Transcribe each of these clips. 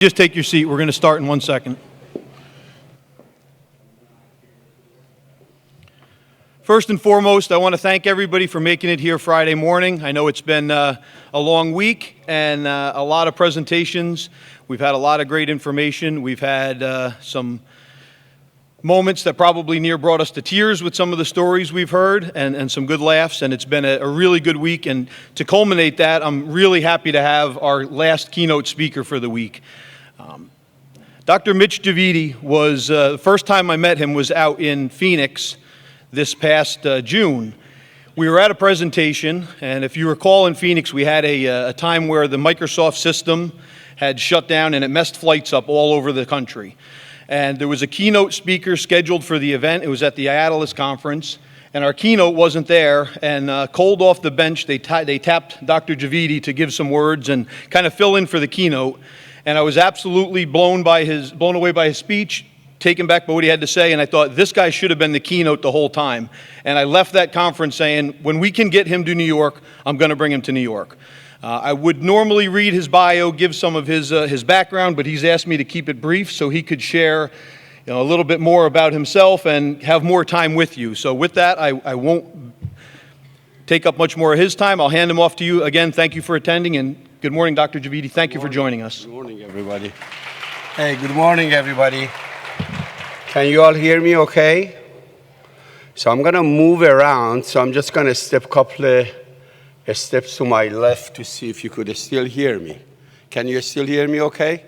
Just take your seat. We're going to start in 1 second. First and foremost, I want to thank everybody for making it here Friday morning. I know it's been a long week and a lot of presentations. We've had a lot of great information. We've had some moments that probably near brought us to tears with some of the stories we've heard and some good laughs, and it's been a really good week. And to culminate that, I'm really happy to have our last keynote speaker for the week. Dr. Mitch Javidi was, the first time I met him was out in Phoenix this past June. We were at a presentation, and if you recall in Phoenix, we had a time where the Microsoft system had shut down and it messed flights up all over the country. And there was a keynote speaker scheduled for the event. It was at the IATLS conference, and our keynote wasn't there. And cold off the bench, they tapped Dr. Javidi to give some words and kind of fill in for the keynote. And I was absolutely blown away by his speech, taken back by what he had to say, and I thought, this guy should have been the keynote the whole time. And I left that conference saying, when we can get him to New York, I'm going to bring him to New York. I would normally read his bio, give some of his background, but he's asked me to keep it brief so he could share a little bit more about himself and have more time with you. So with that, I won't take up much more of his time. I'll hand him off to you. Again, thank you for attending, and good morning, Dr. Javidi. Thank you for joining us. Good morning, everybody. Hey, good morning, everybody. Can you all hear me okay? So I'm going to move around, so I'm just going to step a couple of steps to my left to see if you could still hear me. Can you still hear me okay?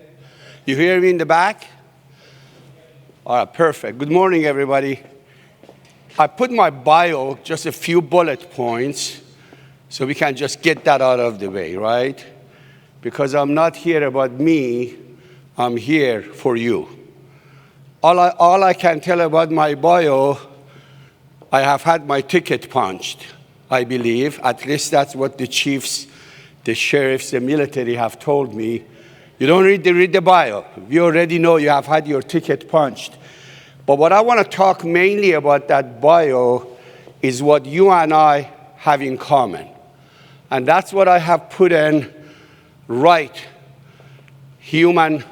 You hear me in the back? All right, perfect. Good morning, everybody. I put my bio, just a few bullet points, so we can just get that out of the way, right? Because I'm not here about me, I'm here for you. All I can tell about my bio, I have had my ticket punched, I believe. At least that's what the chiefs, the sheriffs, the military have told me. You don't read the bio. We already know you have had your ticket punched. But what I want to talk mainly about that bio is what you and I have in common. And that's what I have put in right human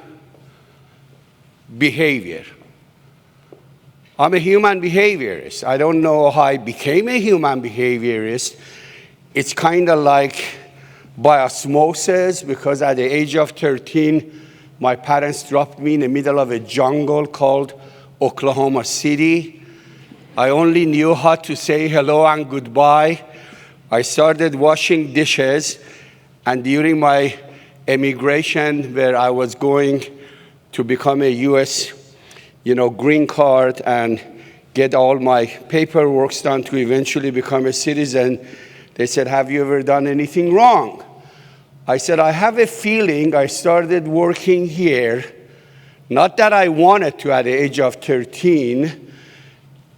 behavior. I'm a human behaviorist. I don't know how I became a human behaviorist. It's kind of like by osmosis, because at the age of 13, my parents dropped me in the middle of a jungle called Oklahoma City. I only knew how to say hello and goodbye. I started washing dishes, and during my immigration, where I was going to become a U.S. green card and get all my paperwork done to eventually become a citizen, they said, have you ever done anything wrong? I said, I have a feeling I started working here, not that I wanted to at the age of 13,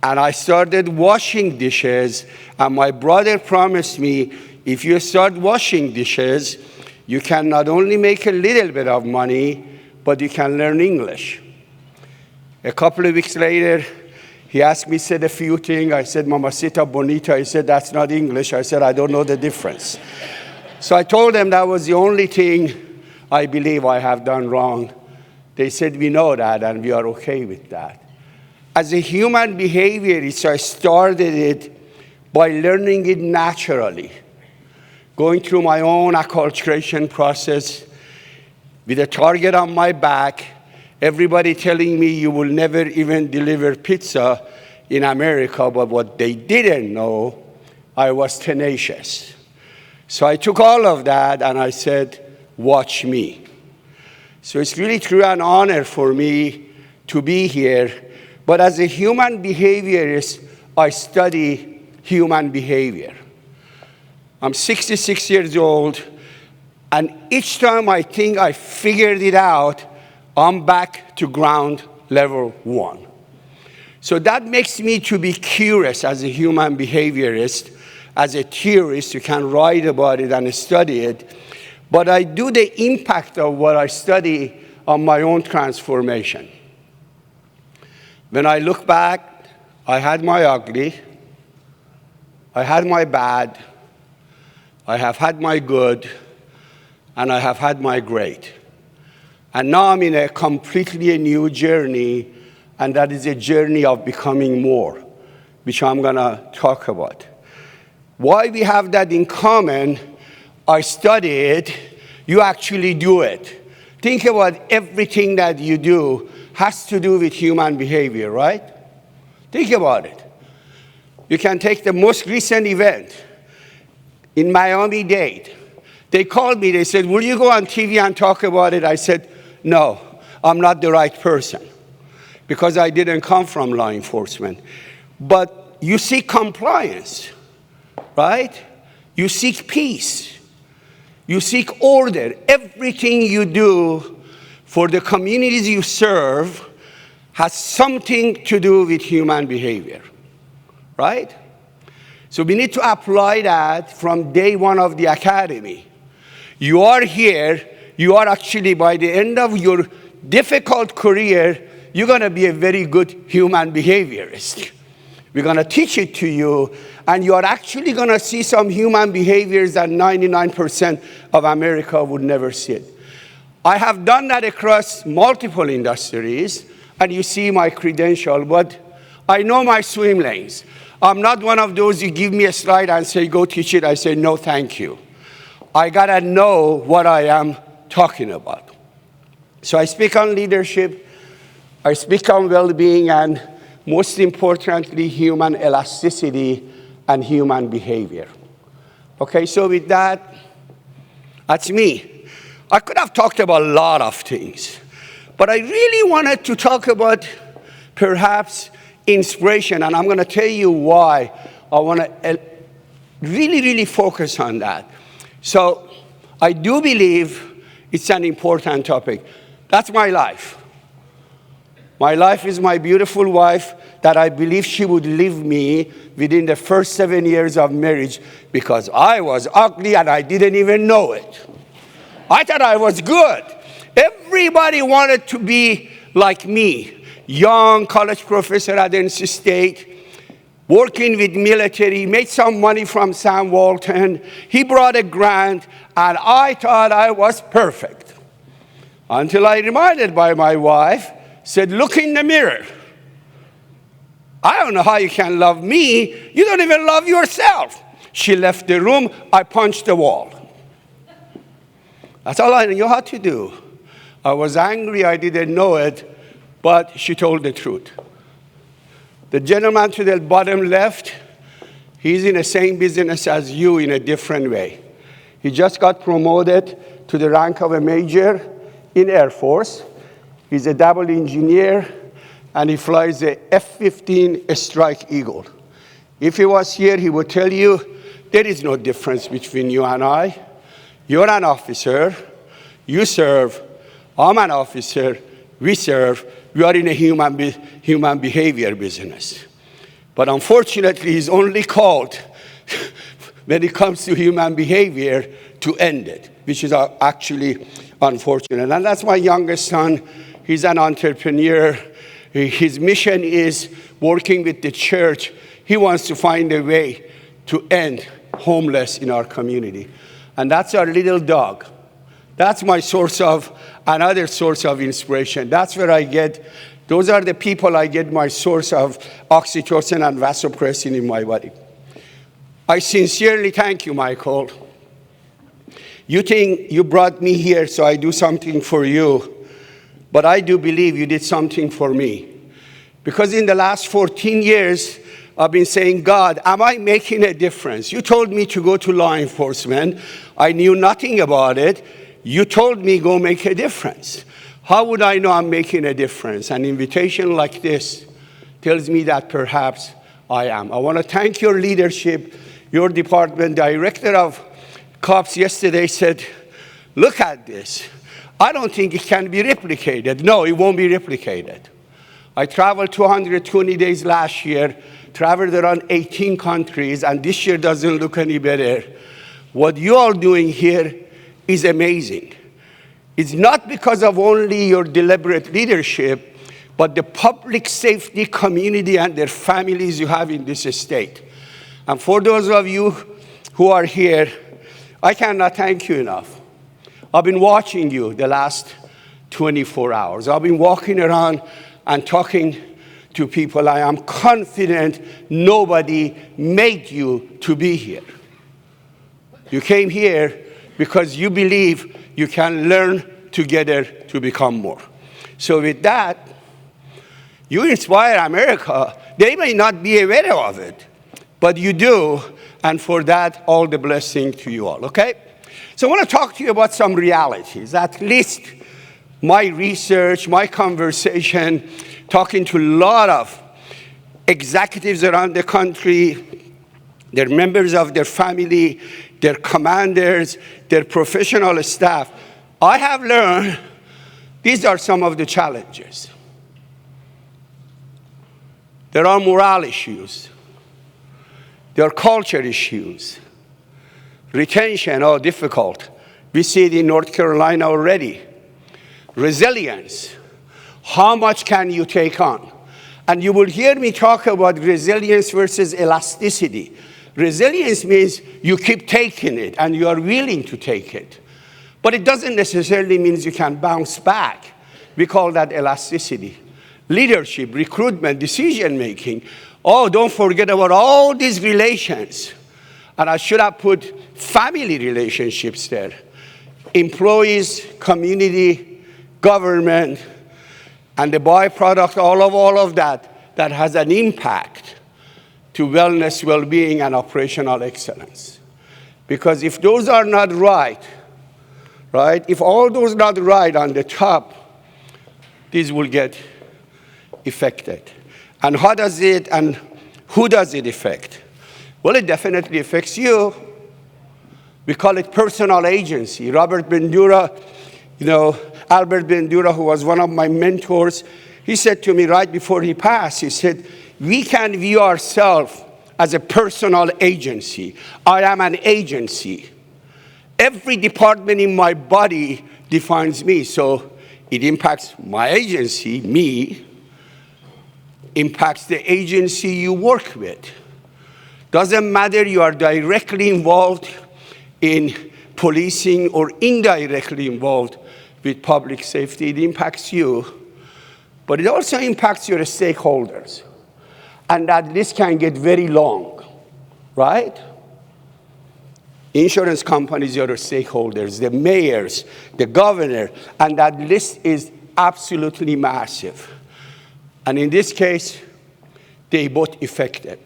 and I started washing dishes, and my brother promised me, if you start washing dishes, you can not only make a little bit of money, but you can learn English. A couple of weeks later, he asked me, said a few things. I said, Mamacita Bonita. He said, that's not English. I said, I don't know the difference. So I told them that was the only thing I believe I have done wrong. They said, we know that, and we are okay with that. As a human behaviorist, I started it by learning it naturally, going through my own acculturation process with a target on my back, everybody telling me you will never even deliver pizza in America, but what they didn't know, I was tenacious. So I took all of that and I said, watch me. So it's really truly an honor for me to be here. But as a human behaviorist, I study human behavior. I'm 66 years old, and each time I think I figured it out, I'm back to ground level 1. So that makes me to be curious as a human behaviorist. As a theorist, you can write about it and study it. But I do the impact of what I study on my own transformation. When I look back, I had my ugly, I had my bad, I have had my good, and I have had my great. And now I'm in a completely new journey, and that is a journey of becoming more, which I'm going to talk about. Why we have that in common, I study it, you actually do it. Think about everything that you do has to do with human behavior, right? Think about it. You can take the most recent event in Miami-Dade. They called me, they said, will you go on TV and talk about it? I said, no, I'm not the right person because I didn't come from law enforcement. But you seek compliance, right? You seek peace. You seek order. Everything you do for the communities you serve has something to do with human behavior, right? So we need to apply that from day one of the academy. You are here, you are actually, by the end of your difficult career, you're going to be a very good human behaviorist. We're going to teach it to you, and you are actually going to see some human behaviors that 99% of America would never see it. I have done that across multiple industries, and you see my credential, but I know my swim lanes. I'm not one of those you give me a slide and say, go teach it. I say, no, thank you. I got to know what I am talking about. So I speak on leadership, I speak on well-being, and most importantly, human elasticity and human behavior. Okay, so with that, that's me. I could have talked about a lot of things, but I really wanted to talk about perhaps inspiration, and I'm going to tell you why I want to really focus on that. So I do believe it's an important topic. That's my life. My life is my beautiful wife that I believe she would leave me within the first 7 years of marriage because I was ugly and I didn't even know it. I thought I was good. Everybody wanted to be like me. Young college professor at NC State, working with military, made some money from Sam Walton. He brought a grant, and I thought I was perfect. Until I reminded by my wife, said, look in the mirror. I don't know how you can love me. You don't even love yourself. She left the room. I punched the wall. That's all I knew how to do. I was angry. I didn't know it. But she told the truth. The gentleman to the bottom left, he's in the same business as you in a different way. He just got promoted to the rank of a major in Air Force. He's a double engineer, and he flies the F-15 Strike Eagle. If he was here, he would tell you, there is no difference between you and I. You're an officer. You serve. I'm an officer. We serve. We are in a human behavior business. But unfortunately, he's only called when it comes to human behavior to end it, which is actually unfortunate. And that's my youngest son. He's an entrepreneur. His mission is working with the church. He wants to find a way to end homeless in our community. And that's our little dog. That's my another source of inspiration. That's where I get, those are the people I get my source of oxytocin and vasopressin in my body. I sincerely thank you, Michael. You think you brought me here so I do something for you, but I do believe you did something for me. Because in the last 14 years, I've been saying, God, am I making a difference? You told me to go to law enforcement. I knew nothing about it. You told me go make a difference. How would I know I'm making a difference? An invitation like this tells me that perhaps I am. I want to thank your leadership. Your department director of cops yesterday said, look at this. I don't think it can be replicated. No, it won't be replicated. I traveled 220 days last year, traveled around 18 countries, and this year doesn't look any better. What you are doing here is amazing. It's not because of only your deliberate leadership, but the public safety community and their families you have in this state. And for those of you who are here, I cannot thank you enough. I've been watching you the last 24 hours. I've been walking around and talking to people. I am confident nobody made you to be here. You came here because you believe you can learn together to become more. So with that, you inspire America. They may not be aware of it, but you do, and for that, all the blessing to you all, okay? So I want to talk to you about some realities, at least my research, my conversation, talking to a lot of executives around the country, their members of their family, their commanders, their professional staff. I have learned these are some of the challenges. There are moral issues. There are culture issues. Retention, difficult. We see it in North Carolina already. Resilience. How much can you take on? And you will hear me talk about resilience versus elasticity. Resilience means you keep taking it and you are willing to take it. But it doesn't necessarily mean you can bounce back. We call that elasticity. Leadership, recruitment, decision-making. Oh, don't forget about all these relations. And I should have put family relationships there. Employees, community, government, and the byproduct, all of that has an impact to wellness, well-being, and operational excellence. Because if those are not right, if all those not right on the top, these will get affected. And how does it and who does it affect? Well, it definitely affects you. We call it personal agency. Albert Bandura, who was one of my mentors, he said to me right before he passed, he said, we can view ourselves as a personal agency. I am an agency. Every department in my body defines me. So it impacts my agency, me, impacts the agency you work with. Doesn't matter you are directly involved in policing or indirectly involved with public safety, it impacts you, but it also impacts your stakeholders. And that list can get very long, right? Insurance companies are your stakeholders, the mayors, the governor, and that list is absolutely massive. And in this case, they both affected.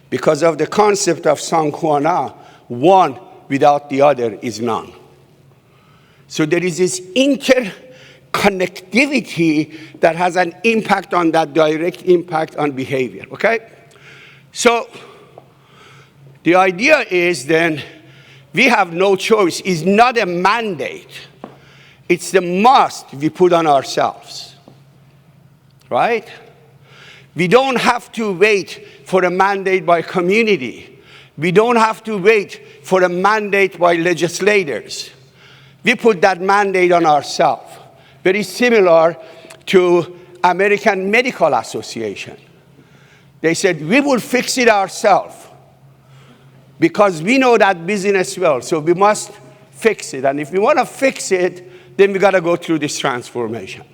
Because of the concept of sang hua, one without the other is none. So there is this interconnectivity that has an impact on that direct impact on behavior, okay? So the idea is then we have no choice. It's not a mandate. It's the must we put on ourselves, right? We don't have to wait for a mandate by community. We don't have to wait for a mandate by legislators. We put that mandate on ourselves. Very similar to American Medical Association. They said, we will fix it ourselves because we know that business well, so we must fix it. And if we want to fix it, then we got to go through this transformation.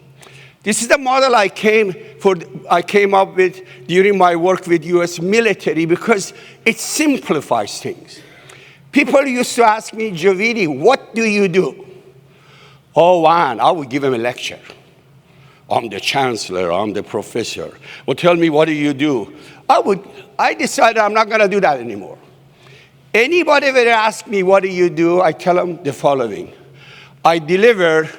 This is the model I came up with during my work with U.S. military because it simplifies things. People used to ask me, Javidi, what do you do? Oh, man, I would give them a lecture. I'm the chancellor, I'm the professor. Well, tell me, what do you do? I decided I'm not going to do that anymore. Anybody that asks me, what do you do? I tell them the following. I deliver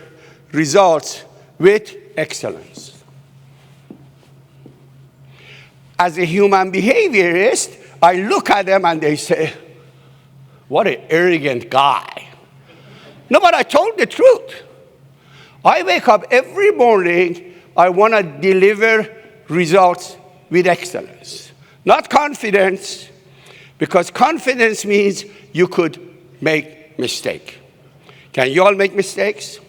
results with excellence. As a human behaviorist, I look at them and they say, what an arrogant guy. No, but I told the truth. I wake up every morning, I want to deliver results with excellence. Not confidence, because confidence means you could make mistake. Can you all make mistakes?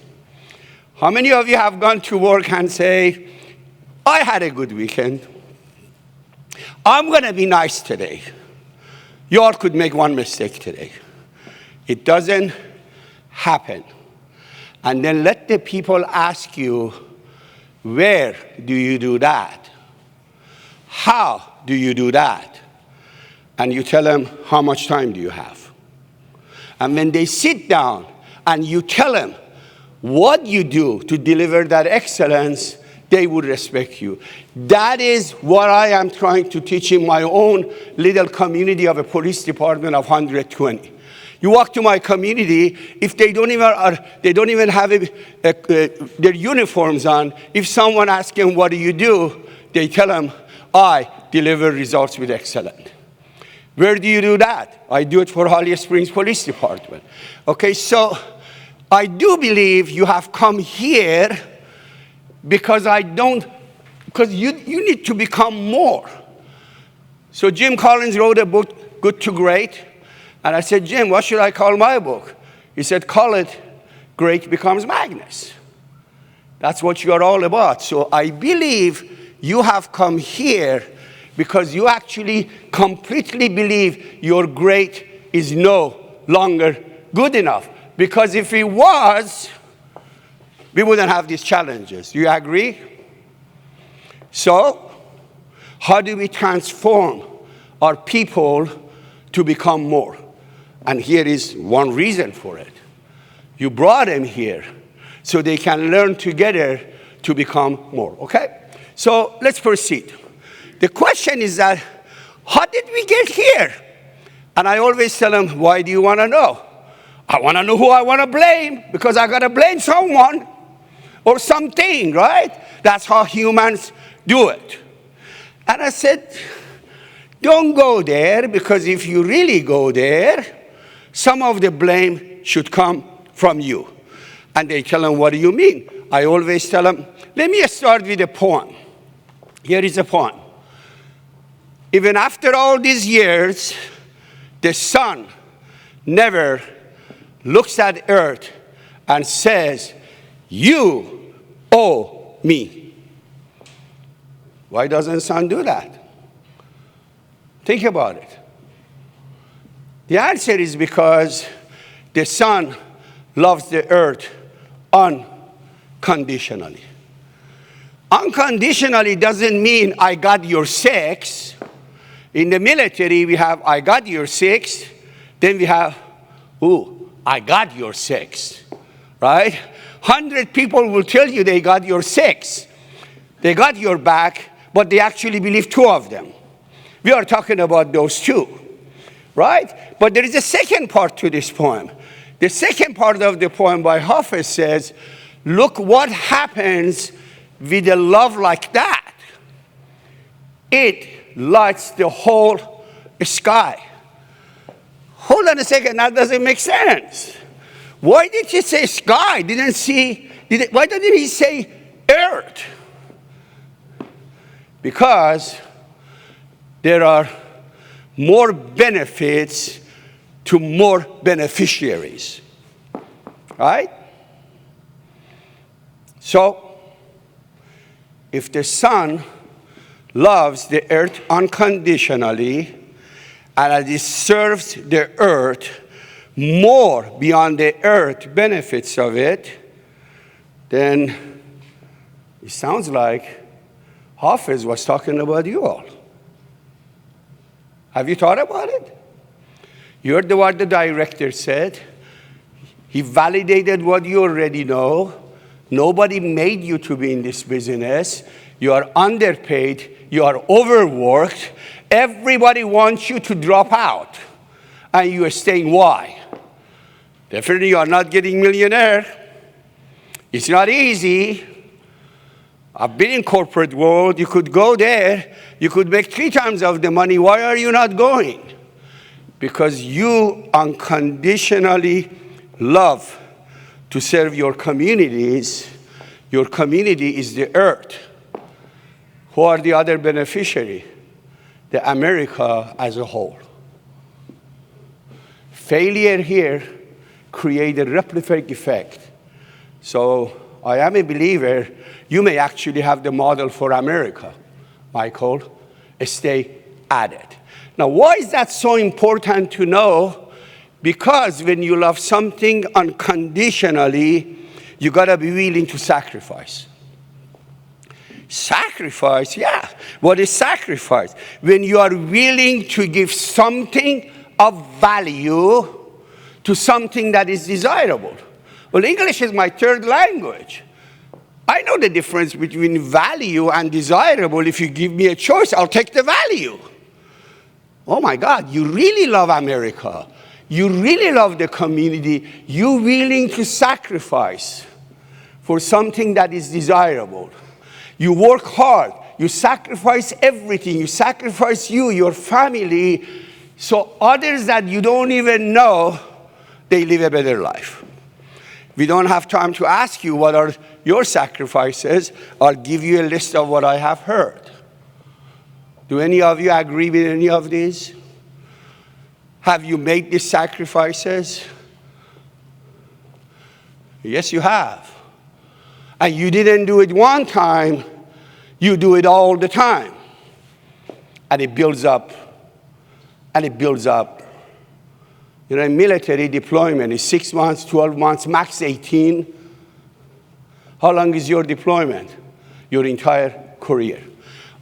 How many of you have gone to work and say, I had a good weekend. I'm going to be nice today. You all could make one mistake today. It doesn't happen. And then let the people ask you, where do you do that? How do you do that? And you tell them, how much time do you have? And when they sit down and you tell them what you do to deliver that excellence, they would respect you. That is what I am trying to teach in my own little community of a police department of 120. You walk to my community, if they don't even have their uniforms on, if someone asks them, what do you do? They tell them, I deliver results with excellence. Where do you do that? I do it for Holly Springs Police Department. Okay, so I do believe you have come here because you need to become more. So Jim Collins wrote a book, Good to Great. And I said, Jim, what should I call my book? He said, call it Great Becomes Magnus. That's what you are all about. So I believe you have come here because you actually completely believe your great is no longer good enough. Because if it was, we wouldn't have these challenges. Do you agree? So, how do we transform our people to become more? And here is one reason for it. You brought them here so they can learn together to become more, okay? So let's proceed. The question is that, how did we get here? And I always tell them, why do you want to know? I want to know who I want to blame, because I got to blame someone or something, right? That's how humans do it. And I said, don't go there, because if you really go there, some of the blame should come from you. And they tell them, what do you mean? I always tell them, let me start with a poem. Here is a poem. Even after all these years, the sun never looks at earth and says, you owe me. Why doesn't sun do that? Think about it. The answer is because the sun loves the earth unconditionally. Unconditionally doesn't mean I got your sex. In the military, we have I got your sex. Then we have, ooh, I got your sex, right? 100 people will tell you they got your sex. They got your back, but they actually believe two of them. We are talking about those two, right? But there is a second part to this poem. The second part of the poem by Hafiz says, look what happens with a love like that. It lights the whole sky. Hold on a second, that doesn't make sense. Why did he say sky? Why didn't he say earth? Because there are more benefits to more beneficiaries, right? So, if the sun loves the earth unconditionally, and it serves the earth more beyond the earth benefits of it, then it sounds like Hafiz was talking about you all. Have you thought about it? You heard what the director said. He validated what you already know. Nobody made you to be in this business. You are underpaid. You are overworked. Everybody wants you to drop out. And you are staying. Why? Definitely you are not getting millionaire. It's not easy. I've been in corporate world. You could go there. You could make 3 times of the money. Why are you not going? Because you unconditionally love to serve your communities. Your community is the earth. Who are the other beneficiary? The America as a whole. Failure here creates a replicating effect. So I am a believer. You may actually have the model for America, Michael. Stay at it. Now, why is that so important to know? Because when you love something unconditionally, You got to be willing to sacrifice. Sacrifice, yeah. What is sacrifice? When you are willing to give something of value to something that is desirable. Well, English is my third language. I know the difference between value and desirable. If you give me a choice, I'll take the value. Oh my God, you really love America. You really love the community. You're willing to sacrifice for something that is desirable. You work hard. You sacrifice everything. You sacrifice you, your family, so others that you don't even know, they live a better life. We don't have time to ask you what are your sacrifices. I'll give you a list of what I have heard. Do any of you agree with any of these? Have you made these sacrifices? Yes, you have. And you didn't do it one time, you do it all the time. And it builds up, and it builds up. You know, military deployment is 6 months, 12 months, max 18. How long is your deployment? Your entire career.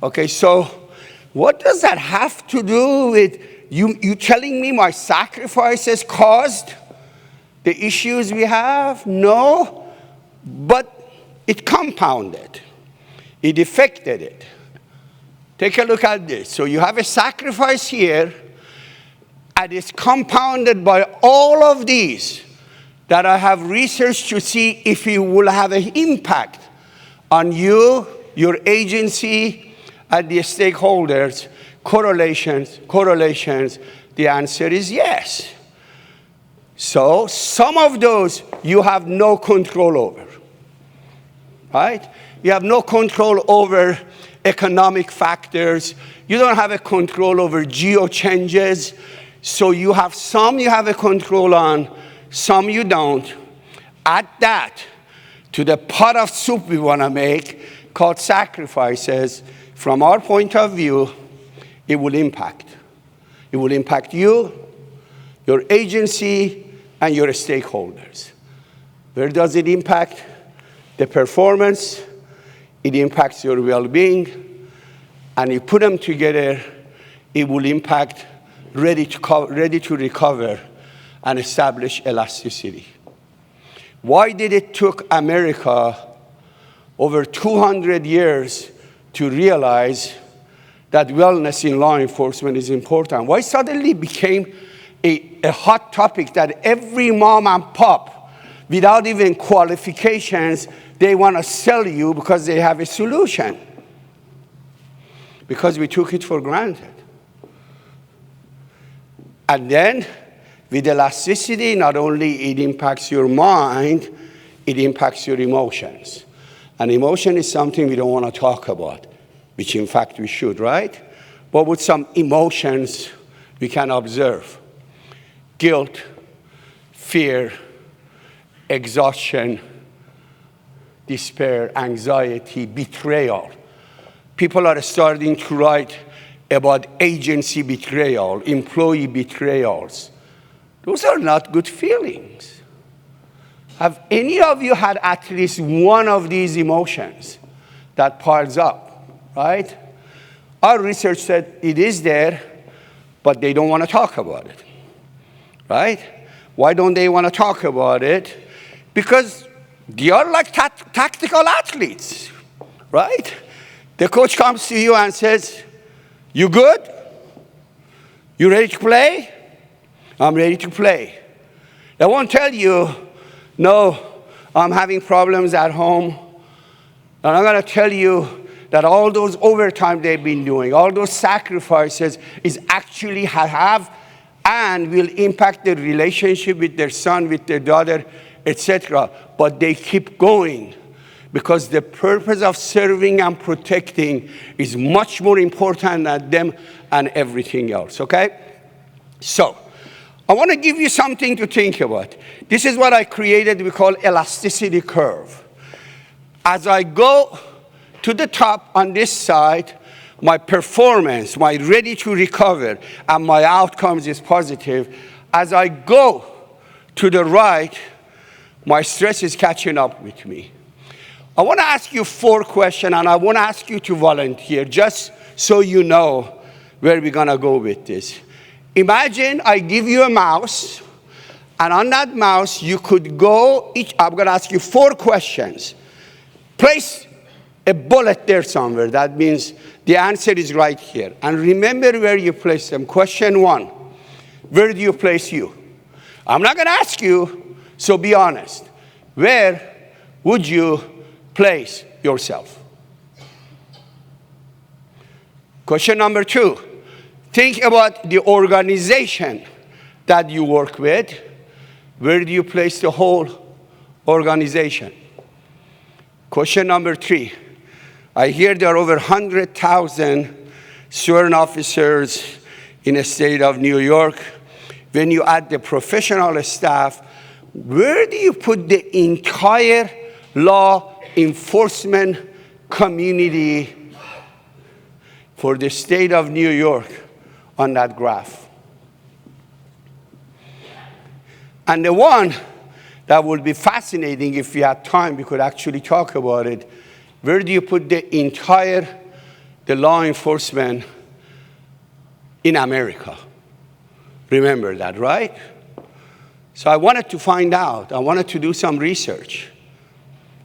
Okay, so what does that have to do with you telling me my sacrifices caused the issues we have? No, but it compounded. It affected it. Take a look at this. So you have a sacrifice here, and it's compounded by all of these that I have researched to see if it will have an impact on you, your agency, and the stakeholders. Correlations, the answer is yes. So some of those you have no control over, right? You have no control over economic factors. You don't have a control over geo changes. So you have some you have a control on, some you don't. Add that to the pot of soup we want to make called sacrifices. From our point of view, it will impact. It will impact you, your agency, and your stakeholders. Where does it impact? The performance. It impacts your well-being. And you put them together, it will impact ready to recover and establish elasticity. Why did it took America over 200 years to realize that wellness in law enforcement is important? Why suddenly became a hot topic that every mom and pop, without even qualifications, they want to sell you because they have a solution? Because we took it for granted. And then, with elasticity, not only it impacts your mind, it impacts your emotions. And emotion is something we don't want to talk about, which in fact we should, right? But with some emotions we can observe: guilt, fear, exhaustion, despair, anxiety, betrayal. People are starting to write about agency betrayal, employee betrayals. Those are not good feelings. Have any of you had at least one of these emotions that piles up, right? Our research said it is there, but they don't want to talk about it, right? Why don't they want to talk about it? Because they are like tactical athletes, right? The coach comes to you and says, "You good? You ready to play?" "I'm ready to play." They won't tell you, "No, I'm having problems at home." And I'm going to tell you that all those overtime they've been doing, all those sacrifices is actually have and will impact their relationship with their son, with their daughter, etc. But they keep going because the purpose of serving and protecting is much more important than them and everything else, okay? So, I want to give you something to think about. This is what I created, we call elasticity curve. As I go to the top on this side, my performance, my ready to recover, and my outcomes is positive. As I go to the right, My stress is catching up with me. I want to ask you 4 questions, and I want to ask you to volunteer, just so you know where we're going to go with this. Imagine I give you a mouse, and on that mouse, you could go, I'm going to ask you 4 questions. Place a bullet there somewhere. That means the answer is right here. And remember where you place them. Question 1, where do you place you? I'm not going to ask you, so be honest. Where would you place yourself? Question number 2, think about the organization that you work with. Where do you place the whole organization? Question number 3, I hear there are over 100,000 sworn officers in the state of New York. When you add the professional staff, where do you put the entire law enforcement community for the state of New York on that graph? And the one that would be fascinating, if we had time, we could actually talk about it. Where do you put the law enforcement in America? Remember that, right? So I wanted to find out. I wanted to do some research.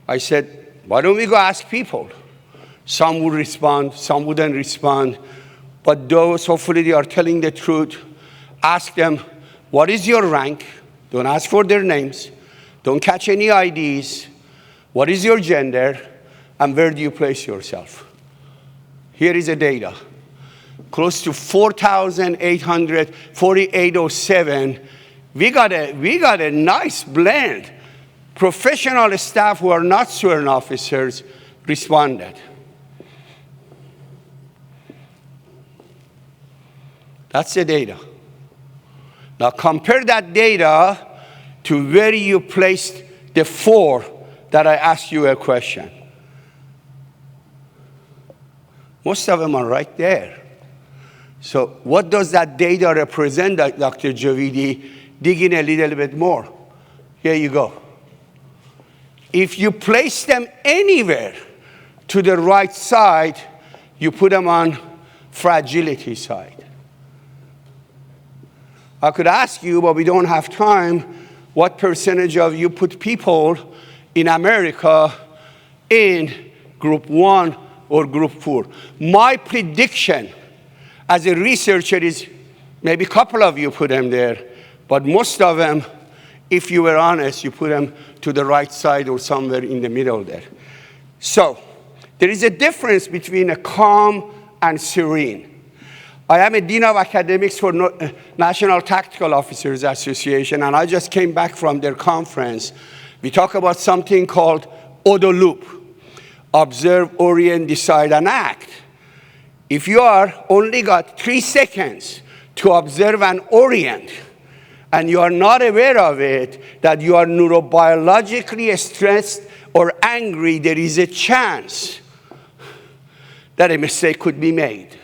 I said, why don't we go ask people? Some would respond, some wouldn't respond. But those, hopefully they are telling the truth. Ask them, what is your rank? Don't ask for their names. Don't catch any IDs. What is your gender? And where do you place yourself? Here is the data. Close to 4,800, 4,807. We got a nice blend. Professional staff who are not sworn officers responded. That's the data. Now compare that data to where you placed the 4 that I asked you a question. Most of them are right there. So what does that data represent, Dr. Javidi? Dig in a little bit more. Here you go. If you place them anywhere to the right side, you put them on fragility side. I could ask you, but we don't have time, what percentage of you put people in America in group 1 or group 4? My prediction as a researcher is maybe a couple of you put them there, but most of them, if you were honest, you put them to the right side or somewhere in the middle there. So there is a difference between a calm and serene. I am a dean of academics for National Tactical Officers Association, and I just came back from their conference. We talk about something called ODO loop: observe, orient, decide, and act. If you are only got 3 seconds to observe and orient, and you are not aware of it, that you are neurobiologically stressed or angry, there is a chance that a mistake could be made.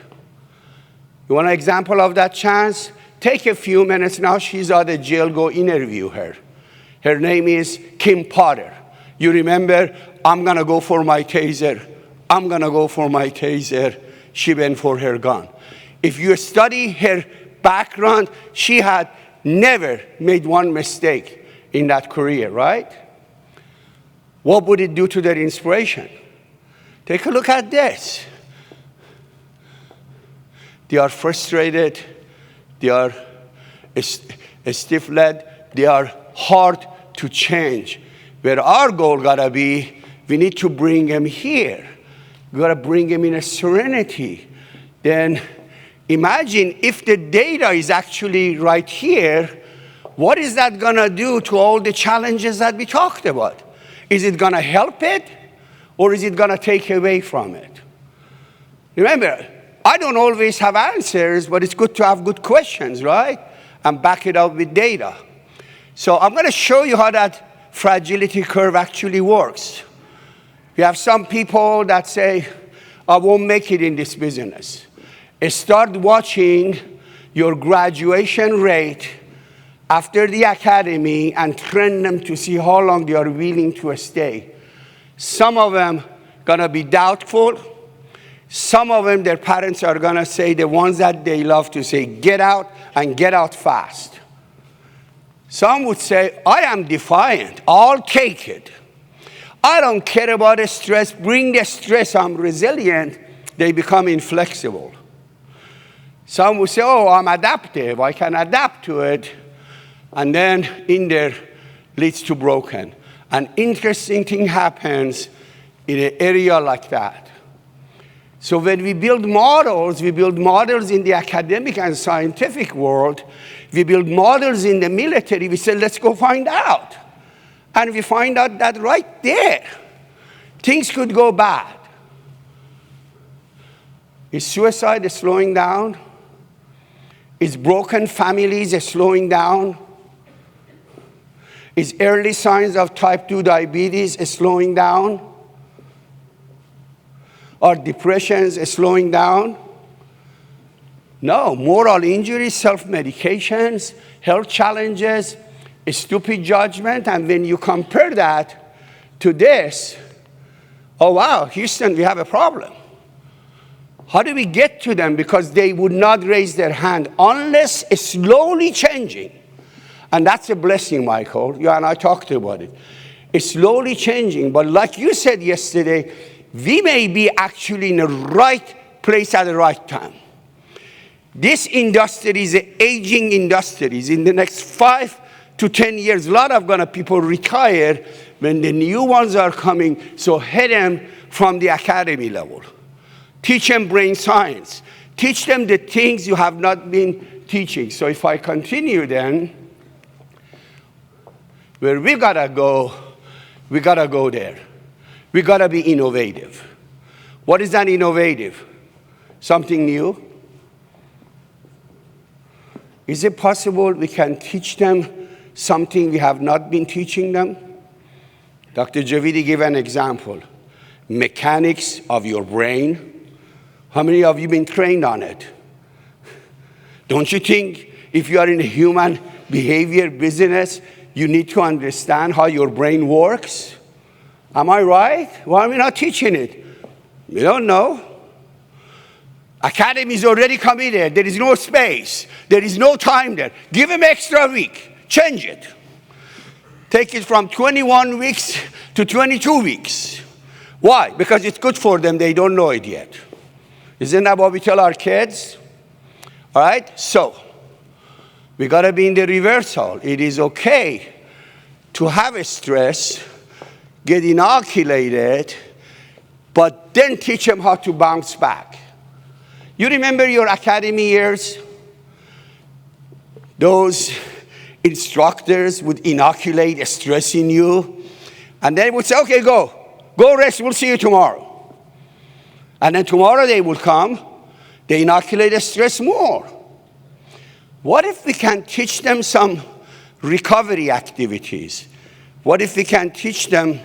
You want an example of that chance? Take a few minutes now. She's out of jail. Go interview her. Her name is Kim Potter. You remember, I'm going to go for my taser. I'm going to go for my taser. She went for her gun. If you study her background, she had never made one mistake in that career, right? What would it do to their inspiration? Take a look at this. They are frustrated. They are stiff-legged. They are hard to change. Where our goal gotta be, we need to bring them here. We gotta bring them in a serenity. Then imagine if the data is actually right here, what is that gonna do to all the challenges that we talked about? Is it gonna help it, or is it gonna take away from it? Remember, I don't always have answers, but it's good to have good questions, right? And back it up with data. So I'm gonna show you how that fragility curve actually works. We have some people that say, I won't make it in this business. Start watching your graduation rate after the academy and train them to see how long they are willing to stay. Some of them gonna be doubtful. Some of them, their parents are gonna say, the ones that they love to say, get out and get out fast. Some would say, I am defiant, I'll take it. I don't care about the stress, bring the stress, I'm resilient. They become inflexible. Some will say, oh, I'm adaptive, I can adapt to it. And then in there leads to broken. An interesting thing happens in an area like that. So when we build models in the academic and scientific world, we build models in the military, we say, let's go find out. And we find out that right there, things could go bad. Is suicide slowing down? Is broken families slowing down? Is early signs of type 2 diabetes slowing down? Are depressions slowing down? No, moral injuries, self-medications, health challenges, stupid judgment, and when you compare that to this, oh wow, Houston, we have a problem. How do we get to them? Because they would not raise their hand unless it's slowly changing. And that's a blessing, Michael. You and I talked about it. It's slowly changing, but like you said yesterday, we may be actually in the right place at the right time. This industry is an aging industry. In the next 5 to 10 years, a lot of people retire when the new ones are coming, so head them from the academy level. Teach them brain science. Teach them the things you have not been teaching. So if I continue then, where we gotta go there. We gotta be innovative. What is that innovative? Something new? Is it possible we can teach them something we have not been teaching them? Dr. Javidi gave an example. Mechanics of your brain. How many of you have been trained on it? Don't you think if you are in a human behavior business, you need to understand how your brain works? Am I right? Why are we not teaching it? We don't know. Academy is already committed. There is no space. There is no time there. Give them extra week. Change it. Take it from 21 weeks to 22 weeks. Why? Because it's good for them. They don't know it yet. Isn't that what we tell our kids? All right? So, we got to be in the reversal. It is okay to have a stress, get inoculated, but then teach them how to bounce back. You remember your academy years? Those instructors would inoculate stress in you, and they would say, okay, go rest, we'll see you tomorrow. And then tomorrow they will come, they inoculate stress more. What if we can teach them some recovery activities? What if we can teach them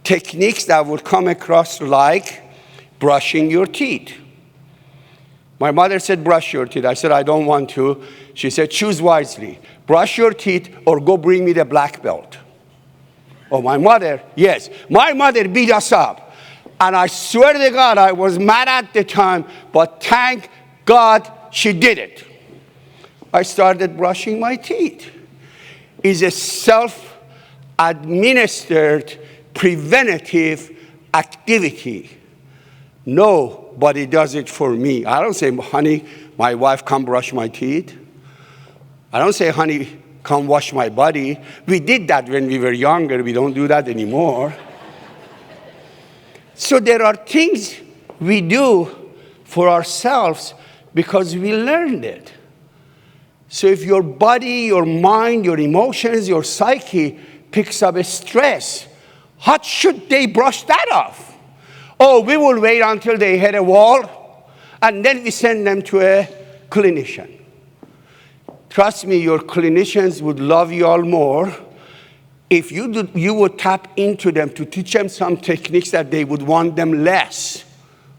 techniques that would come across like brushing your teeth? My mother said, brush your teeth. I said, I don't want to. She said, choose wisely. Brush your teeth or go bring me the black belt. Oh, my mother? Yes. My mother beat us up. And I swear to God, I was mad at the time, but thank God she did it. I started brushing my teeth. It's a self-administered preventative activity. Nobody does it for me. I don't say, honey, my wife, come brush my teeth. I don't say, honey, come wash my body. We did that when we were younger. We don't do that anymore. So there are things we do for ourselves because we learned it. So if your body, your mind, your emotions, your psyche picks up a stress, how should they brush that off? Oh, we will wait until they hit a wall, and then we send them to a clinician. Trust me, your clinicians would love you all more if you would tap into them to teach them some techniques that they would want them less,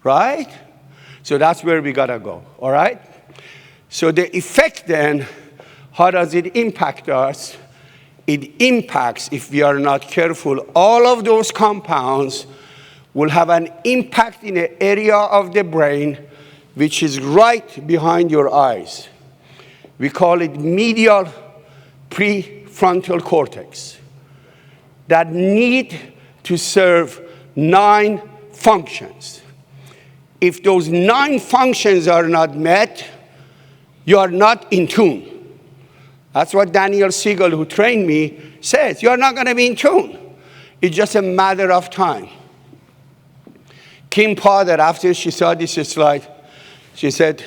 right? So that's where we gotta go, all right? So the effect then How does it impact us? It impacts, if we are not careful, all of those compounds will have an impact in an area of the brain which is right behind your eyes. We call it medial prefrontal cortex, that need to serve 9 functions. If those 9 functions are not met, you are not in tune. That's what Daniel Siegel, who trained me, says. You're not going to be in tune. It's just a matter of time. Kim Potter, after she saw this slide, she said,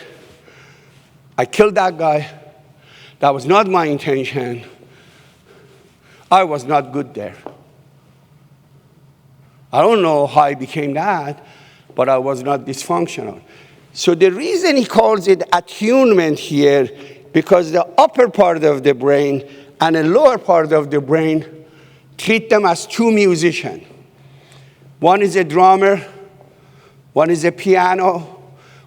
I killed that guy. That was not my intention. I was not good there. I don't know how I became that, but I was not dysfunctional. So the reason he calls it attunement here, because the upper part of the brain and the lower part of the brain treat them as 2 musicians. One is a drummer, one is a piano,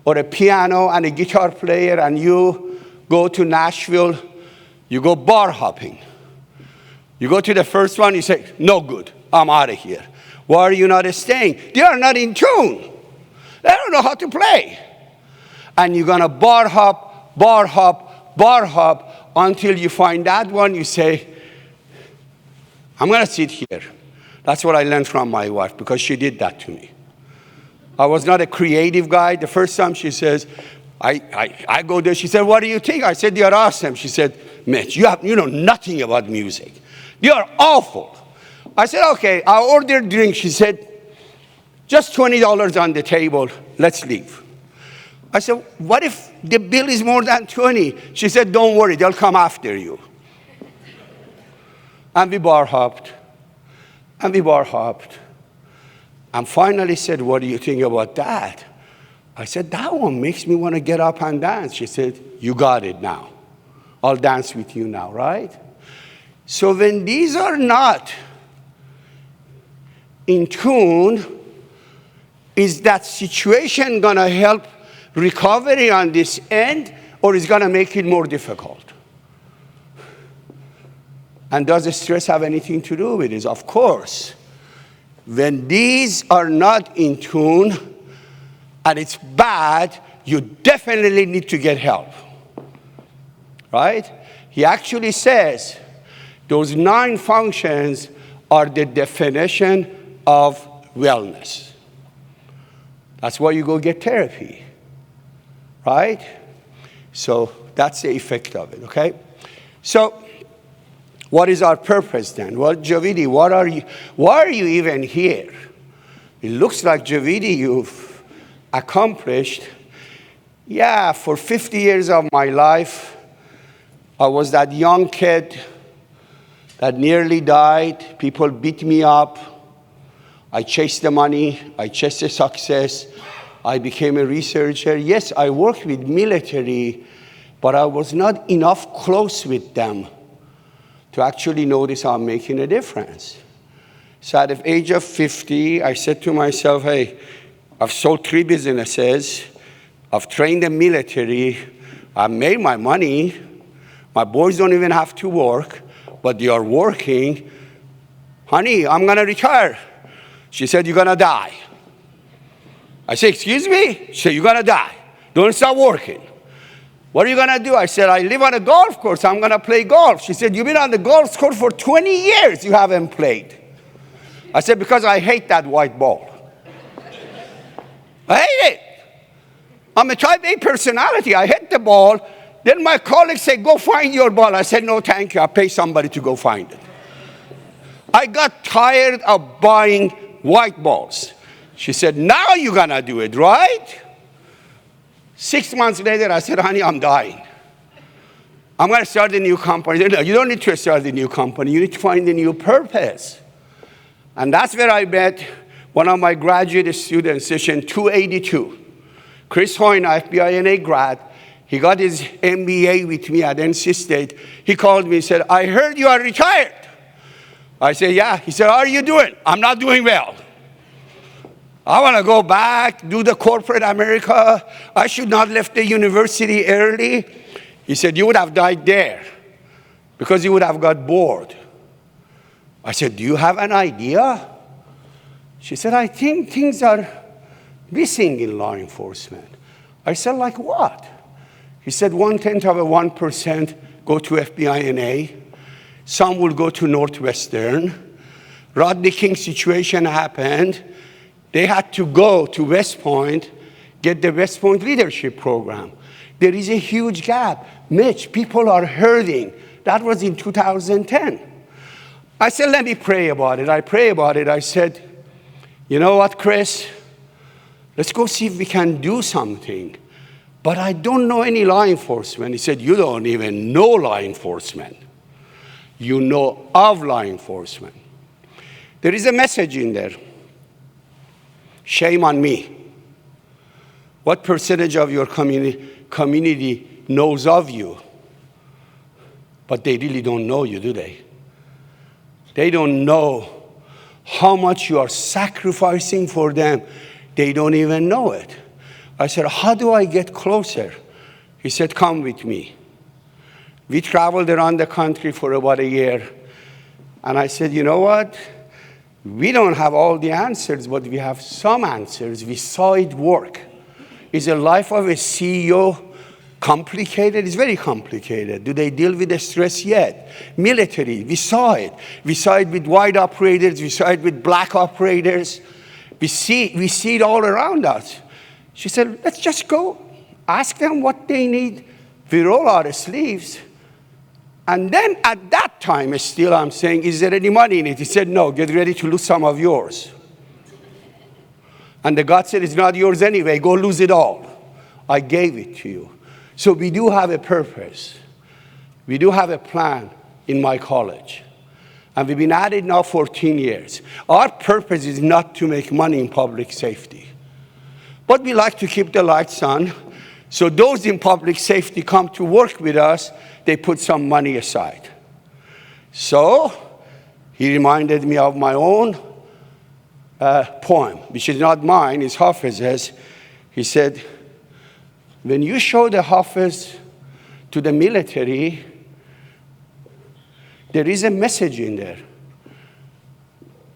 or a piano and a guitar player, and you go to Nashville, you go bar hopping. You go to the first one, you say, no good, I'm out of here. Why are you not staying? They are not in tune. They don't know how to play. And you're going to bar hop, bar hop, bar hop, until you find that one, you say, I'm going to sit here. That's what I learned from my wife, because she did that to me. I was not a creative guy. The first time she says, I go there, she said, what do you think? I said, you're awesome. She said, Mitch, you know nothing about music. You're awful. I said, okay, I'll order drink. She said, just $20 on the table. Let's leave. I said, what if the bill is more than 20? She said, don't worry, they'll come after you. And we bar hopped. And we bar hopped. And finally said, what do you think about that? I said, that one makes me want to get up and dance. She said, you got it now. I'll dance with you now, right? So when these are not in tune, is that situation going to help recovery on this end, or is going to make it more difficult? And does the stress have anything to do with it? Of course. When these are not in tune and it's bad, you definitely need to get help. Right? He actually says those 9 functions are the definition of wellness. That's why you go get therapy. Right? So that's the effect of it, okay? So what is our purpose then? Well, Javidi, why are you even here? It looks like, Javidi, you've accomplished. Yeah, for 50 years of my life, I was that young kid that nearly died. People beat me up. I chased the money. I chased the success. I became a researcher. Yes, I worked with military, but I was not enough close with them to actually notice I'm making a difference. So at the age of 50, I said to myself, hey, I've sold 3 businesses. I've trained the military. I've made my money. My boys don't even have to work, but they are working. Honey, I'm going to retire. She said, you're going to die. I said, excuse me? She said, you're going to die. Don't start working. What are you going to do? I said, I live on a golf course. I'm going to play golf. She said, you've been on the golf course for 20 years. You haven't played. I said, because I hate that white ball. I hate it. I'm a type A personality. I hate the ball. Then my colleagues say, go find your ball. I said, no, thank you. I'll pay somebody to go find it. I got tired of buying white balls. She said, now you're going to do it, right? 6 months later, I said, honey, I'm dying. I'm going to start a new company. Said, no, you don't need to start a new company. You need to find a new purpose. And that's where I met one of my graduate students, session 282. Chris Hoyne, FBINA grad. He got his MBA with me at NC State. He called me and said, I heard you are retired. I said, yeah. He said, how are you doing? I'm not doing well. I want to go back, do the corporate America. I should not left the university early. He said, you would have died there. because he would have got bored. I said, do you have an idea? She said, I think things are missing in law enforcement. I said, like what? He said, 0.1% go to FBI and A. Some will go to Northwestern. Rodney King situation happened. They had to go to West Point, get the West Point leadership program. There is a huge gap. Mitch, people are hurting. That was in 2010. I said, let me pray about it. I pray about it. I said, you know what, Chris? Let's go see if we can do something. But I don't know any law enforcement. He said, you don't even know law enforcement. You know of law enforcement. There is a message in there. Shame on me. What percentage of your community knows of you? But they really don't know you, do they? They don't know how much you are sacrificing for them. They don't even know it. I said, how do I get closer? He said, come with me. We traveled around the country for about a year. And I said, you know what? We don't have all the answers, but we have some answers. We saw it work. Is the life of a CEO complicated? It's very complicated. Do they deal with the stress yet? Military, we saw it. We saw it with white operators. We saw it with black operators. We see it all around us. She said, let's just go ask them what they need. We roll our sleeves. And then at that time, still I'm saying, is there any money in it? He said, no, get ready to lose some of yours. And the God said, it's not yours anyway, go lose it all. I gave it to you. So we do have a purpose. We do have a plan in my college. And we've been at it now 14 years. Our purpose is not to make money in public safety. But we like to keep the lights on. So those in public safety come to work with us, they put some money aside. So he reminded me of my own poem, which is not mine, it's Hafiz's. He said, when you show the Hafiz to the military, there is a message in there.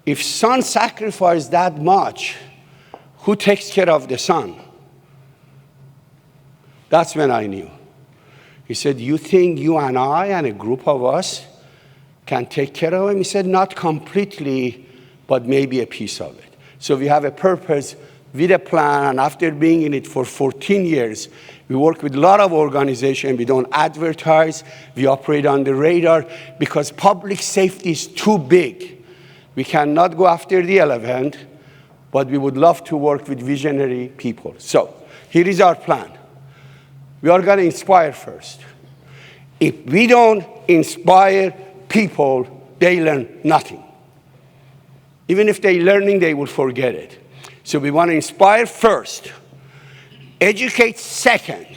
If son sacrificed that much, who takes care of the son? That's when I knew. He said, you think you and I and a group of us can take care of him? He said, not completely, but maybe a piece of it. So we have a purpose with a plan, and after being in it for 14 years, we work with a lot of organizations. We don't advertise. We operate on the radar because public safety is too big. We cannot go after the elephant, but we would love to work with visionary people. So here is our plan. We are going to inspire first. If we don't inspire people, they learn nothing. Even if they're learning, they will forget it. So we want to inspire first, educate second,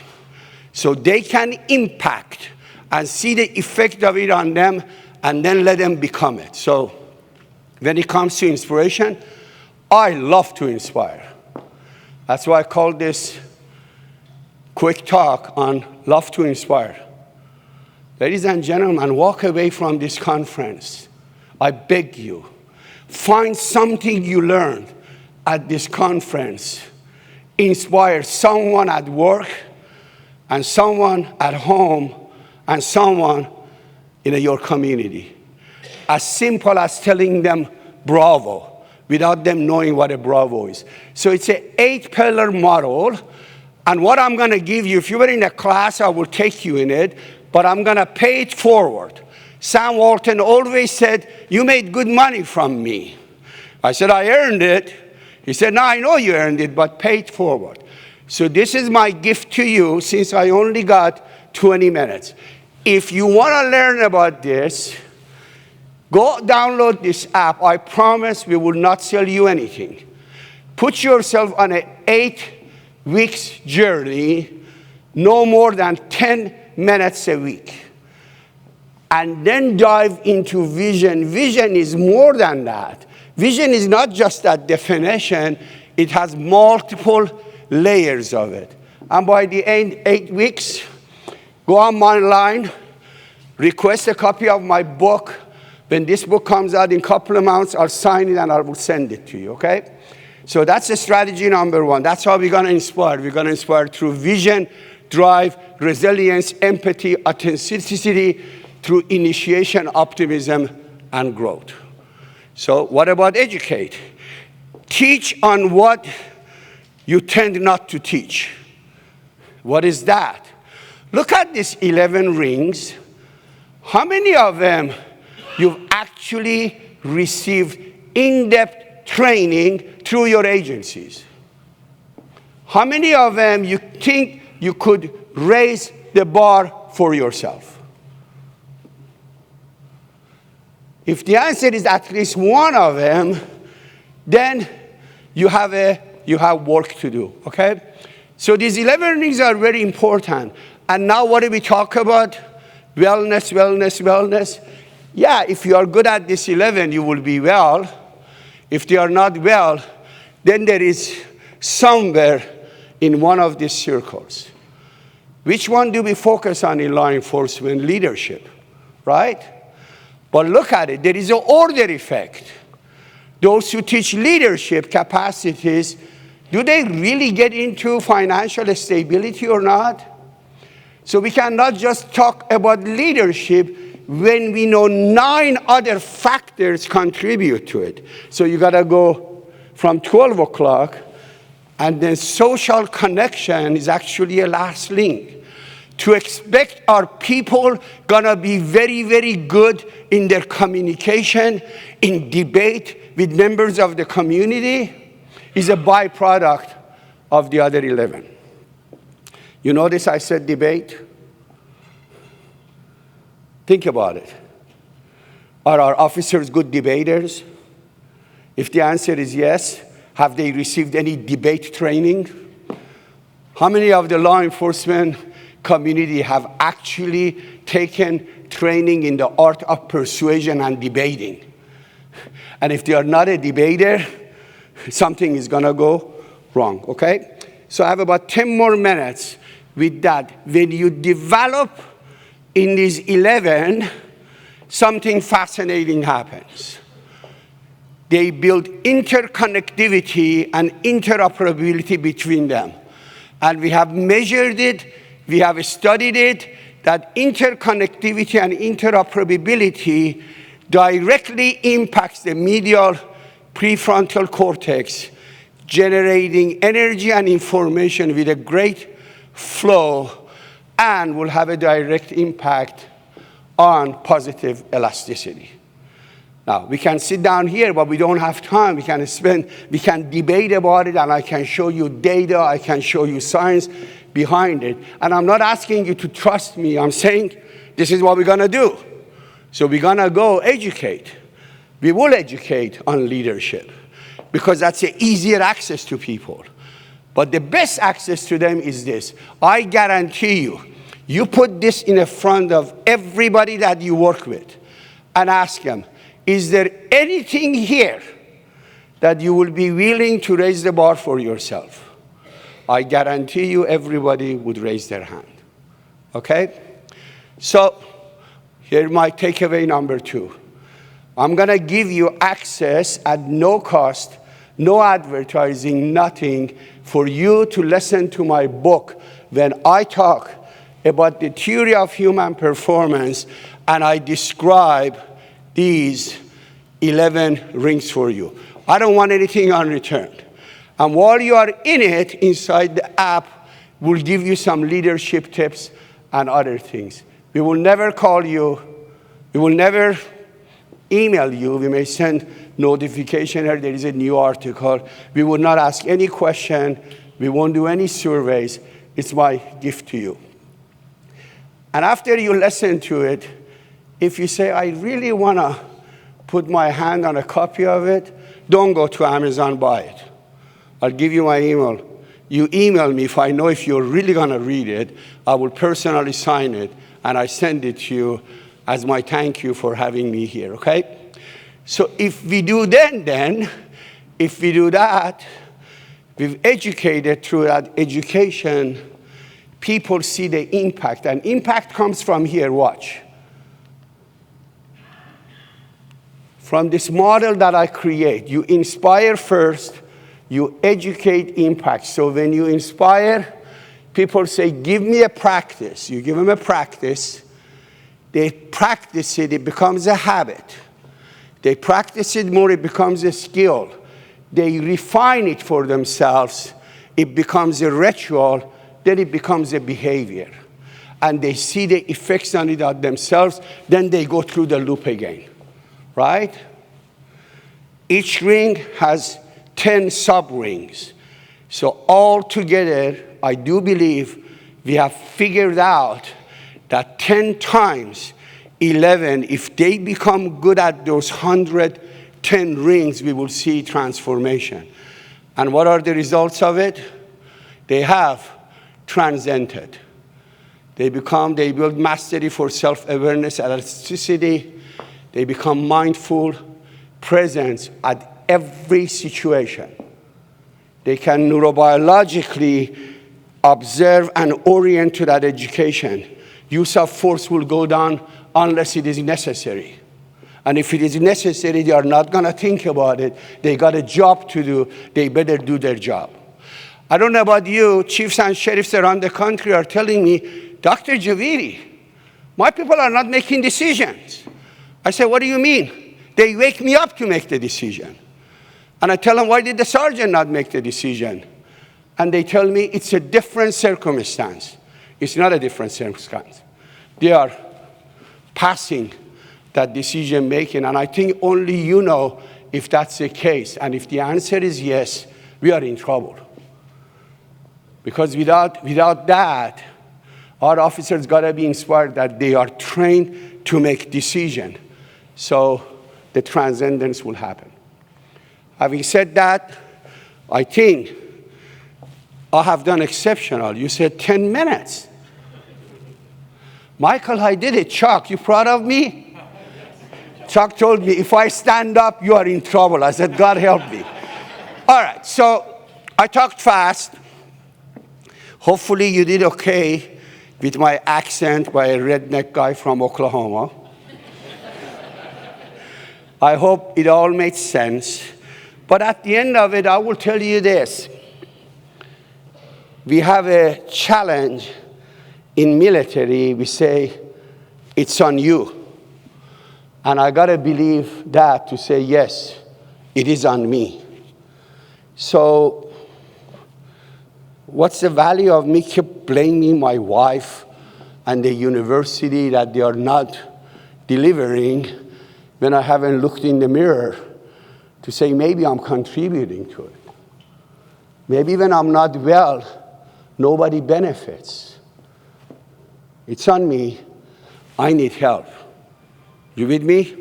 so they can impact and see the effect of it on them, and then let them become it. So when it comes to inspiration, I love to inspire. That's why I call this quick talk on love to inspire. Ladies and gentlemen, walk away from this conference. I beg you, find something you learned at this conference. Inspire someone at work and someone at home and someone in your community. As simple as telling them bravo without them knowing what a bravo is. So it's an 8-pillar model. And what I'm going to give you, if you were in a class, I will take you in it, but I'm going to pay it forward. Sam Walton always said, you made good money from me. I said, I earned it. He said, no, I know you earned it, but pay it forward. So this is my gift to you, since I only got 20 minutes. If you want to learn about this, go download this app. I promise we will not sell you anything. Put yourself on an 8-week journey, no more than 10 minutes a week. And then dive into vision. Vision is more than that. Vision is not just that definition. It has multiple layers of it. And by the end 8 weeks, go online, request a copy of my book. When this book comes out in a couple of months, I'll sign it and I will send it to you, okay? So that's the strategy number one. That's how we're going to inspire. We're going to inspire through vision, drive, resilience, empathy, authenticity, through initiation, optimism, and growth. So what about educate? Teach on what you tend not to teach. What is that? Look at these 11 rings. How many of them you've actually received in-depth training through your agencies? How many of them you think you could raise the bar for yourself? If the answer is at least one of them, then you have work to do, okay? So these 11 rings are very important. And now what do we talk about? Wellness, wellness, wellness. Yeah, if you are good at this 11, you will be well. If they are not well, then there is somewhere in one of these circles. Which one do we focus on in law enforcement? Leadership, right? But look at it, there is an order effect. Those who teach leadership capacities, do they really get into financial stability or not? So we cannot just talk about leadership when we know 9 other factors contribute to it. So you gotta go from 12 o'clock, and then social connection is actually a last link. To expect our people gonna be very, very good in their communication, in debate with members of the community, is a byproduct of the other 11. You notice I said debate? Think about it. Are our officers good debaters? If the answer is yes, have they received any debate training? How many of the law enforcement community have actually taken training in the art of persuasion and debating? And if they are not a debater, something is gonna go wrong, okay? So I have about 10 more minutes with that. When you develop in these 11, something fascinating happens. They build interconnectivity and interoperability between them. And we have measured it, we have studied it, that interconnectivity and interoperability directly impacts the medial prefrontal cortex, generating energy and information with a great flow, and will have a direct impact on positive elasticity. Now, we can sit down here, but we don't have time. We can debate about it, and I can show you data, I can show you science behind it. And I'm not asking you to trust me. I'm saying this is what we're gonna do. So we're gonna go educate. We will educate on leadership because that's an easier access to people. But the best access to them is this. I guarantee you, you put this in the front of everybody that you work with and ask them, is there anything here that you will be willing to raise the bar for yourself? I guarantee you everybody would raise their hand, okay? So here's my takeaway number 2. I'm gonna give you access at no cost, no advertising, nothing, for you to listen to my book when I talk about the theory of human performance and I describe these 11 rings for you. I don't want anything unreturned. And while you are in it, inside the app, we'll give you some leadership tips and other things. We will never call you. We will never email you. We may send notification here, there is a new article. We will not ask any question. We won't do any surveys. It's my gift to you. And after you listen to it, if you say, I really want to put my hand on a copy of it, don't go to Amazon, buy it. I'll give you my email. You email me if I know if you're really going to read it. I will personally sign it, and I send it to you as my thank you for having me here, okay? So if we do if we do that, we've educated through that education, people see the impact. And impact comes from here, watch. from this model that I create. You inspire first, you educate, impact. So when you inspire, people say, give me a practice. You give them a practice. They practice it, it becomes a habit. They practice it more, it becomes a skill. They refine it for themselves, it becomes a ritual, then it becomes a behavior. And they see the effects on it on themselves, then they go through the loop again, right? Each ring has 10 sub-rings. So all together, I do believe we have figured out that 10 times 11, if they become good at those 110 rings, we will see transformation. And what are the results of it? They have transcended. They build mastery for self-awareness, elasticity. They become mindful, presence at every situation. They can neurobiologically observe and orient to that education. Use of force will go down unless it is necessary. And if it is necessary, they are not going to think about it. They got a job to do. They better do their job. I don't know about you, chiefs and sheriffs around the country are telling me, Dr. Javidi, my people are not making decisions. I say, what do you mean? They wake me up to make the decision. And I tell them, why did the sergeant not make the decision? And they tell me, it's a different circumstance. It's not a different circumstance. They are passing that decision making, and I think only you know if that's the case. And if the answer is yes, we are in trouble. Because without that, our officers gotta be inspired that they are trained to make decisions. So the transcendence will happen. Having said that, I think I have done exceptional. You said 10 minutes. Michael, I did it. Chuck, you proud of me? Chuck told me, if I stand up, you are in trouble. I said, God help me. All right, so I talked fast. Hopefully you did okay with my accent by a redneck guy from Oklahoma. I hope it all made sense. But at the end of it, I will tell you this. We have a challenge in military. We say, it's on you. And I gotta believe that to say, yes, it is on me. So what's the value of me keep blaming my wife and the university that they are not delivering when I haven't looked in the mirror to say maybe I'm contributing to it. Maybe when I'm not well, nobody benefits. It's on me. I need help. You with me?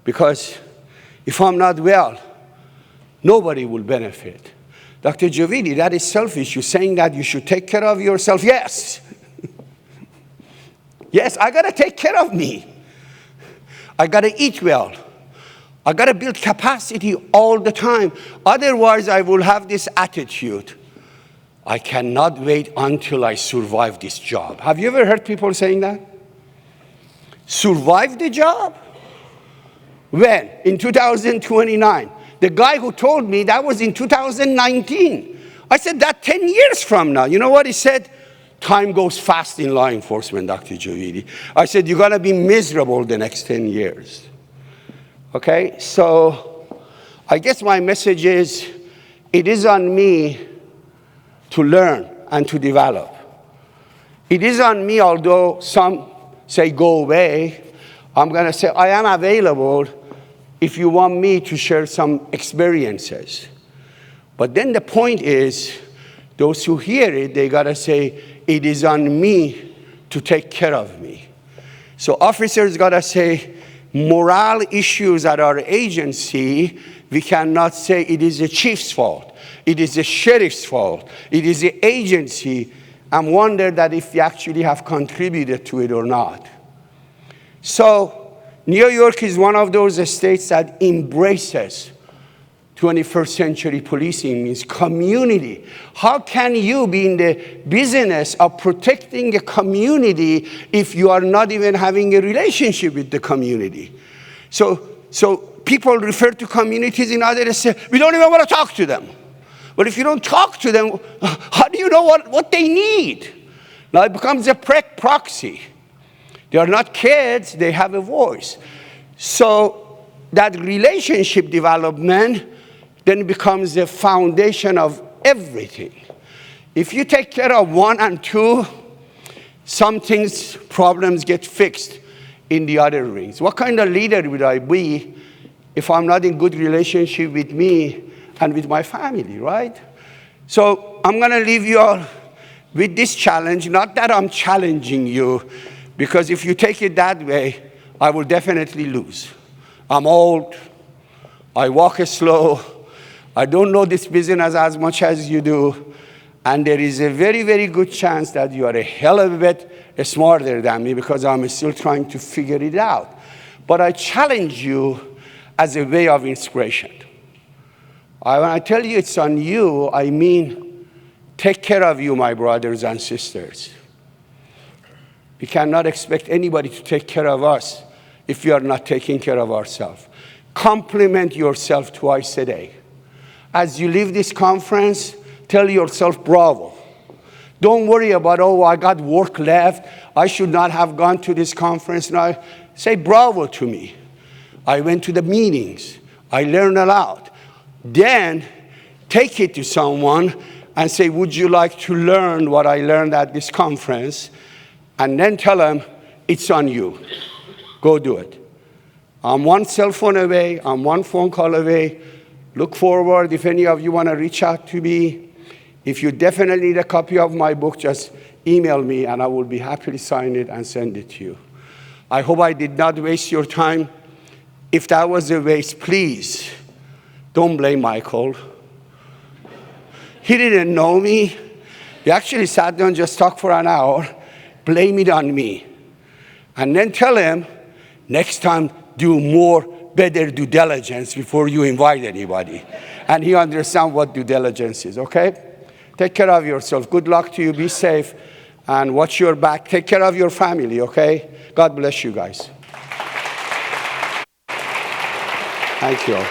Because if I'm not well, nobody will benefit. Dr. Javidi, that is selfish. You're saying that you should take care of yourself. Yes. Yes, I gotta take care of me. I gotta eat well. I gotta build capacity all the time. Otherwise, I will have this attitude. I cannot wait until I survive this job. Have you ever heard people saying that? Survive the job? When? In 2029. The guy who told me that was in 2019. I said, that 10 years from now. You know what he said? Time goes fast in law enforcement, Dr. Javidi. I said, you're gonna be miserable the next 10 years. Okay, so I guess my message is, it is on me to learn and to develop. It is on me, although some say go away, I'm gonna say I am available if you want me to share some experiences. But then the point is, those who hear it, they gotta say, it is on me to take care of me. So officers gotta say, morale issues at our agency, we cannot say it is the chief's fault, it is the sheriff's fault, it is the agency, and wonder that if we actually have contributed to it or not. So New York is one of those states that embraces 21st century policing, means community. How can you be in the business of protecting a community if you are not even having a relationship with the community? So people refer to communities in others say, we don't even want to talk to them. But if you don't talk to them, how do you know what they need? Now it becomes a proxy. They are not kids, they have a voice. So that relationship development then becomes the foundation of everything. If you take care of 1 and 2, some things, problems get fixed in the other rings. What kind of leader would I be if I'm not in good relationship with me and with my family, right? So I'm going to leave you all with this challenge. Not that I'm challenging you, because if you take it that way, I will definitely lose. I'm old. I walk slow. I don't know this business as much as you do. And there is a very, very good chance that you are a hell of a bit smarter than me, because I'm still trying to figure it out. But I challenge you as a way of inspiration. When I tell you it's on you, I mean take care of you, my brothers and sisters. We cannot expect anybody to take care of us if we are not taking care of ourselves. Compliment yourself twice a day. As you leave this conference, tell yourself bravo. Don't worry about, oh, I got work left. I should not have gone to this conference. No, say bravo to me. I went to the meetings. I learned a lot. Then take it to someone and say, would you like to learn what I learned at this conference? And then tell them, it's on you. Go do it. I'm one cell phone away. I'm one phone call away. Look forward if any of you want to reach out to me. If you definitely need a copy of my book, just email me, and I will be happy to sign it and send it to you. I hope I did not waste your time. If that was a waste, please don't blame Michael. He didn't know me. We actually sat down and just talked for an hour. Blame it on me. And then tell him, next time, do better due diligence before you invite anybody. And he understands what due diligence is, okay? Take care of yourself. Good luck to you. Be safe. And watch your back. Take care of your family, okay? God bless you guys. Thank you all.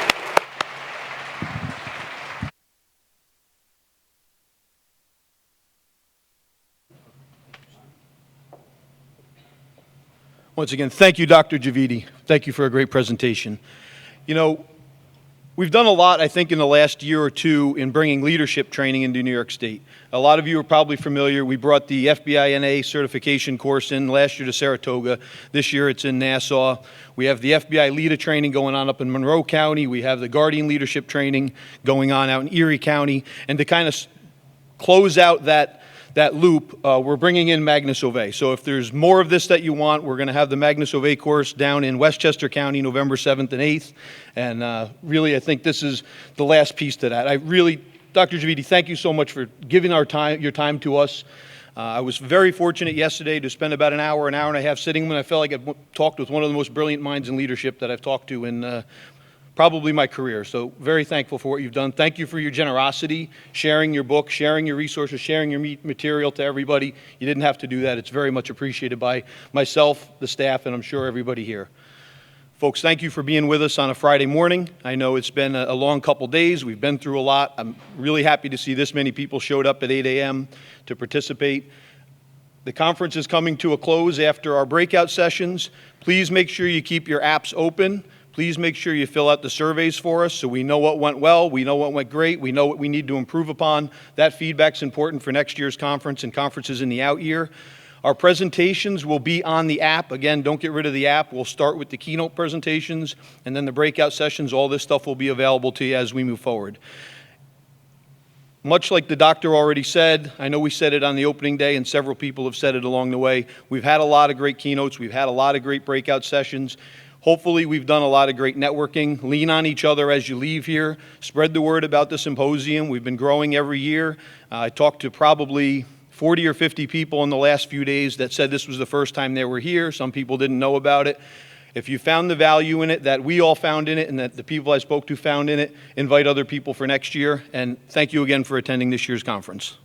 Once again, thank you, Dr. Javidi. Thank you for a great presentation. You know, we've done a lot, I think, in the last year or two in bringing leadership training into New York State. A lot of you are probably familiar. We brought the FBI-NA certification course in last year to Saratoga. This year it's in Nassau. We have the FBI LEADA training going on up in Monroe County. We have the Guardian leadership training going on out in Erie County. And to kind of close out that loop, we're bringing in Magnus Ove. So if there's more of this that you want, we're going to have the Magnus Ove course down in Westchester County, November 7th and 8th. And really, I think this is the last piece to that. Dr. Javidi, thank you so much for giving your time to us. I was very fortunate yesterday to spend about an hour and a half sitting when I felt like I talked with one of the most brilliant minds in leadership that I've talked to in probably my career. So very thankful for what you've done. Thank you for your generosity, sharing your book, sharing your resources, sharing your material to everybody. You didn't have to do that. It's very much appreciated by myself, the staff, and I'm sure everybody here. Folks, thank you for being with us on a Friday morning. I know it's been a long couple days. We've been through a lot. I'm really happy to see this many people showed up at 8 a.m. to participate. The conference is coming to a close after our breakout sessions. Please make sure you keep your apps open. Please make sure you fill out the surveys for us so we know what went well, we know what went great, we know what we need to improve upon. That feedback's important for next year's conference and conferences in the out year. Our presentations will be on the app. Again, don't get rid of the app. We'll start with the keynote presentations, and then the breakout sessions. All this stuff will be available to you as we move forward. Much like the doctor already said, I know we said it on the opening day, and several people have said it along the way, we've had a lot of great keynotes. We've had a lot of great breakout sessions. Hopefully, we've done a lot of great networking. Lean on each other as you leave here. Spread the word about the symposium. We've been growing every year. I talked to probably 40 or 50 people in the last few days that said this was the first time they were here. Some people didn't know about it. If you found the value in it, that we all found in it, and that the people I spoke to found in it, invite other people for next year. And thank you again for attending this year's conference.